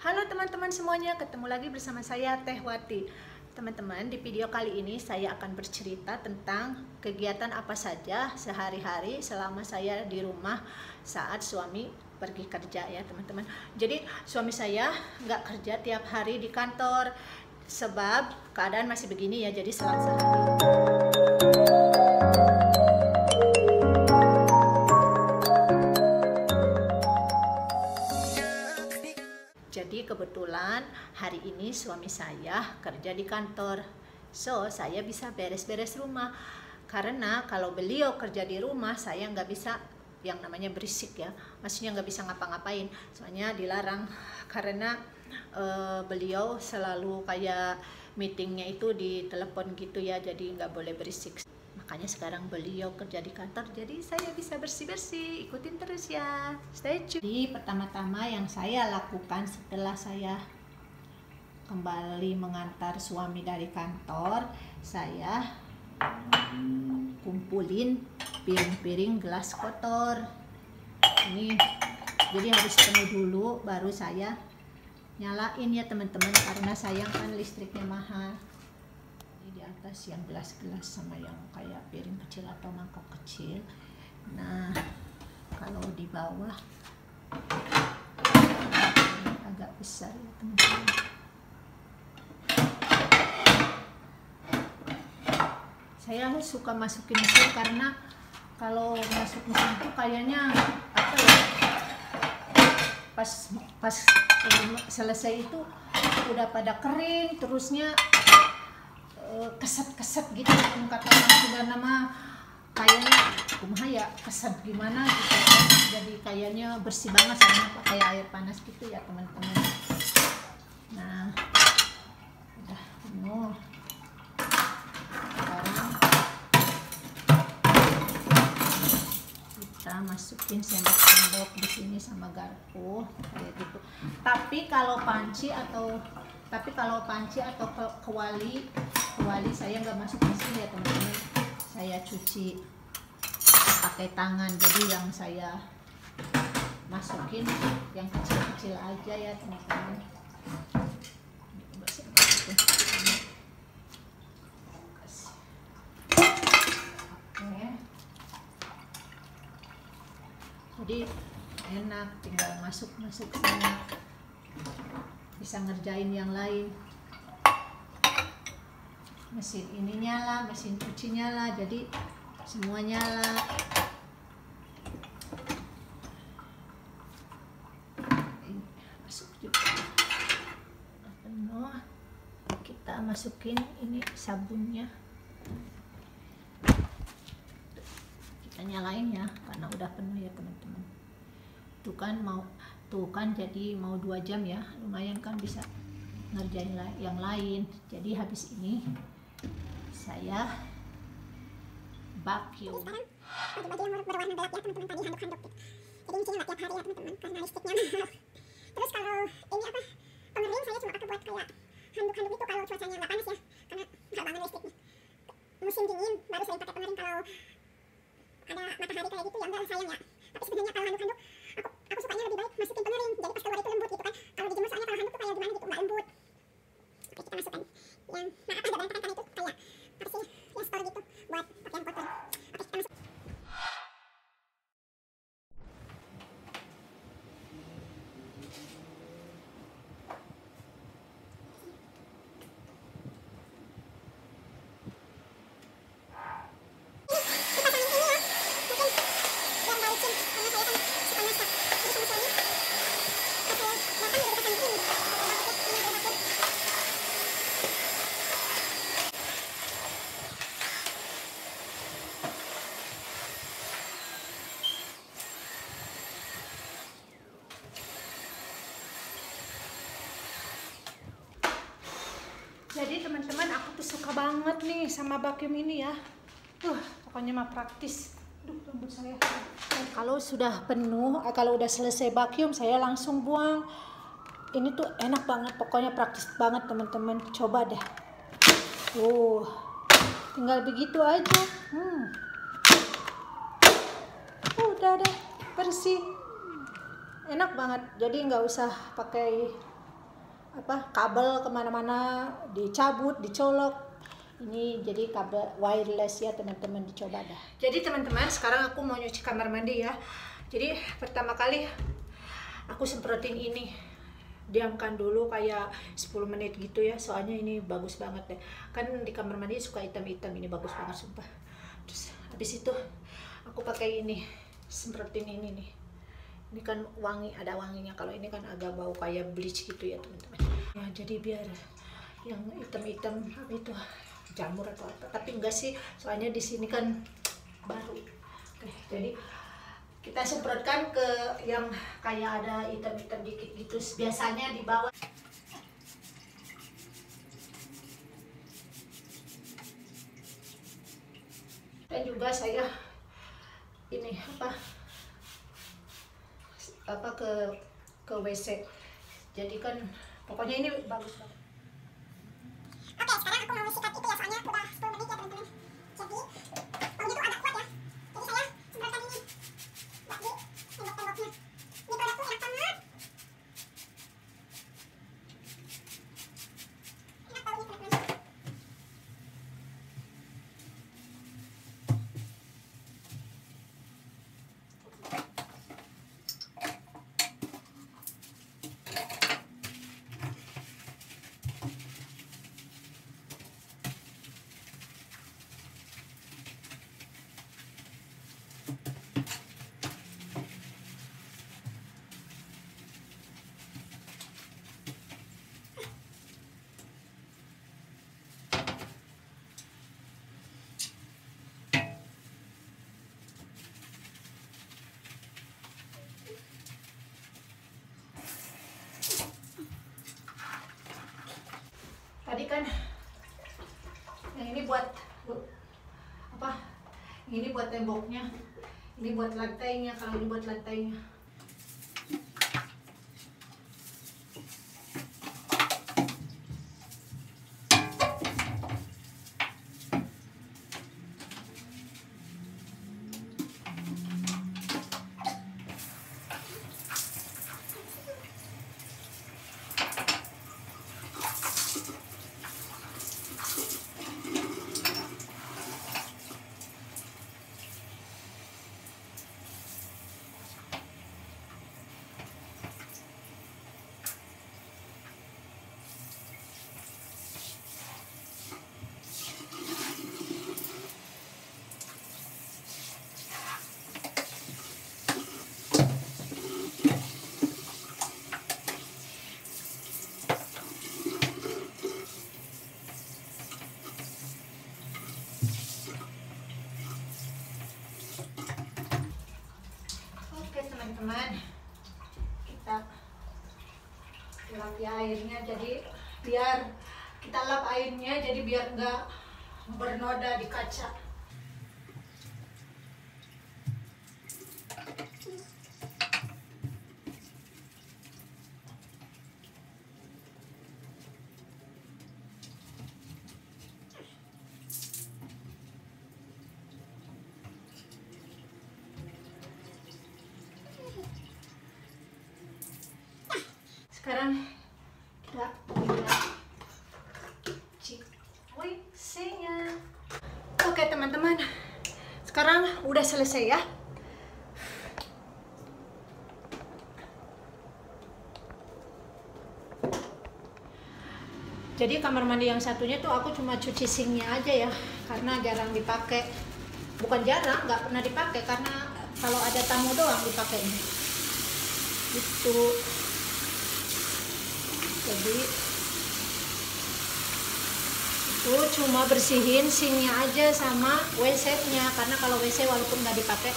Halo teman-teman semuanya, ketemu lagi bersama saya Teh Wati. Teman-teman, di video kali ini saya akan bercerita tentang kegiatan apa saja sehari-hari selama saya di rumah saat suami pergi kerja ya teman-teman. Jadi suami saya nggak kerja tiap hari di kantor sebab keadaan masih begini ya, jadi selang sehari. Jadi kebetulan hari ini suami saya kerja di kantor, so saya bisa beres-beres rumah. Karena kalau beliau kerja di rumah, saya nggak bisa yang namanya berisik ya, maksudnya nggak bisa ngapa-ngapain. Soalnya dilarang karena beliau selalu kayak meetingnya itu di telepon gitu ya, jadi nggak boleh berisik. Makanya sekarang beliau kerja di kantor, jadi saya bisa bersih-bersih. Ikutin terus ya, stay tune. Jadi pertama-tama yang saya lakukan setelah saya kembali mengantar suami dari kantor, saya kumpulin piring-piring gelas kotor. Ini jadi harus penuh dulu, baru saya nyalain ya teman-teman, karena sayang kan listriknya mahal. Di atas yang gelas-gelas sama yang kayak piring kecil atau mangkok kecil. Nah, kalau di bawah agak besar ya teman-teman. Saya suka masukin mesin karena kalau masuk mesin itu kayaknya apa ya, pas selesai itu udah pada kering, terusnya keset-keset gitu kan, kata sudah nama kayaknya kumaha ya, keset gimana gitu kan. Jadi kayaknya bersih banget sama pakai air panas gitu ya teman-teman. Nah, udah penuh. Sekarang kita masukin sendok-sendok di sini sama garpu kayak gitu. Tapi kalau panci atau kewali saya nggak masuk di sini ya teman-teman. Saya cuci pakai tangan. Jadi yang saya masukin yang kecil-kecil aja ya teman-teman. Oke. Jadi enak, tinggal masuk sana. Bisa ngerjain yang lain. Mesin ini nyala, mesin cuci nyala, jadi semua nyala. Masuk juga penuh. Kita masukin ini sabunnya, kita nyalain ya karena udah penuh ya teman-teman. Tuh kan jadi mau 2 jam ya, lumayan kan bisa ngerjain yang lain. Jadi habis ini saya vacuum. Sekarang baju yang berwarna gelap ya teman-teman, tadi handuk-handuk gitu. Jadi nyucinya nggak tiap hari ya teman-teman karena listriknya mahal. Terus kalau ini apa, pengering saya cuma pakai buat kayak handuk-handuk itu kalau cuacanya nggak panas ya, karena mahal banget listriknya. Musim dingin baru sering pakai pengering, kalau ada matahari kayak gitu ya enggak, sayang ya. Tapi sebenarnya kalau handuk-handuk aku sukanya lebih baik masukin pengering, jadi pas keluar itu lembut gitu kan. Kalau dijemur soalnya kalau handuk tuh kayak gimana gitu, nggak lembut. Oke, kita masukkan yang agak berantakan kan itu kayak apa sih ya, store gitu buat pakaian kotor. Oke, kita masuk. Jadi teman-teman, aku tuh suka banget nih sama vacuum ini ya. Pokoknya mah praktis. Aduh, rambut saya. Kalau sudah penuh, kalau udah selesai vacuum, saya langsung buang. Ini tuh enak banget, pokoknya praktis banget teman-teman. Coba deh. Tinggal begitu aja. Udah deh, bersih. Enak banget. Jadi nggak usah pakai kabel kemana-mana dicabut, dicolok. Ini jadi kabel wireless ya teman-teman, dicoba dah. Jadi teman-teman, sekarang aku mau nyuci kamar mandi ya. Jadi pertama kali aku semprotin ini, diamkan dulu kayak 10 menit gitu ya, soalnya ini bagus banget deh. Kan di kamar mandi suka hitam-hitam, ini bagus banget sumpah. Terus habis itu aku pakai ini, semprotin ini nih. Ini kan wangi, ada wanginya. Kalau ini kan agak bau kayak bleach gitu ya teman-teman. Ya jadi biar yang hitam-hitam apa itu jamur atau apa, tapi enggak sih, soalnya di sini kan baru. Oke, jadi kita semprotkan ke yang kayak ada hitam-hitam dikit gitu, biasanya di bawah. Dan juga saya ini ke WC. Jadi kan pokoknya ini bagus banget. Oke, sekarang aku mau sikat itu ya, soalnya udah 10 menit ya teman-teman. Jadi baunya tuh agak kuat ya. Jadi saya semprotkan ini buat di tembok-temboknya. Ini produk tuh enak banget. Enak baunya teman-teman. Tadi kan yang ini buat apa? Ini buat temboknya, ini buat lantainya. Kalau ini buat lantainya. Teman-teman, kita lap airnya, jadi biar kita lap airnya jadi biar enggak bernoda di kaca. Sekarang kita cek WC-nya. Oke teman-teman, sekarang udah selesai ya. Jadi kamar mandi yang satunya tuh aku cuma cuci sinknya aja ya, karena jarang dipakai. Bukan jarang, nggak pernah dipakai, karena kalau ada tamu doang dipakainya. Itu. Jadi itu cuma bersihin sinknya aja sama WC-nya, karena kalau WC walaupun nggak dipakai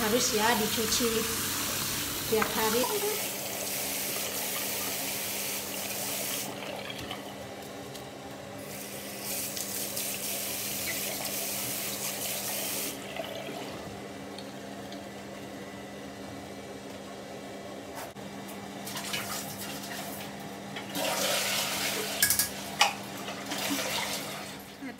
harus ya dicuci tiap hari.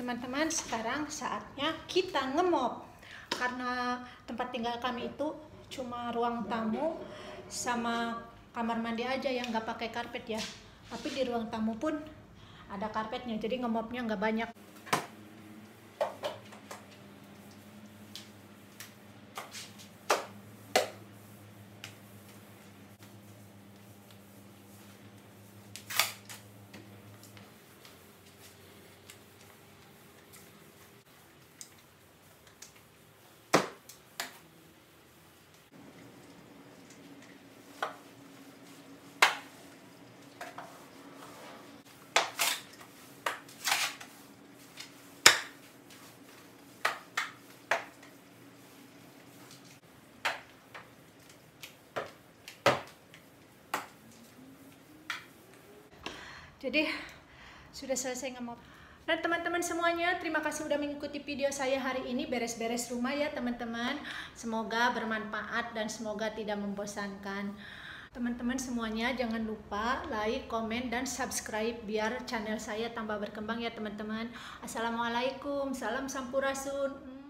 Teman-teman, sekarang saatnya kita ngemop, karena tempat tinggal kami itu cuma ruang tamu sama kamar mandi aja yang nggak pakai karpet ya. Tapi di ruang tamu pun ada karpetnya, jadi ngemopnya nggak banyak. Jadi sudah selesai ngemop. Dan teman-teman semuanya, terima kasih sudah mengikuti video saya hari ini beres-beres rumah ya teman-teman. Semoga bermanfaat dan semoga tidak membosankan. Teman-teman semuanya jangan lupa like, komen, dan subscribe biar channel saya tambah berkembang ya teman-teman. Assalamualaikum, salam sampurasun.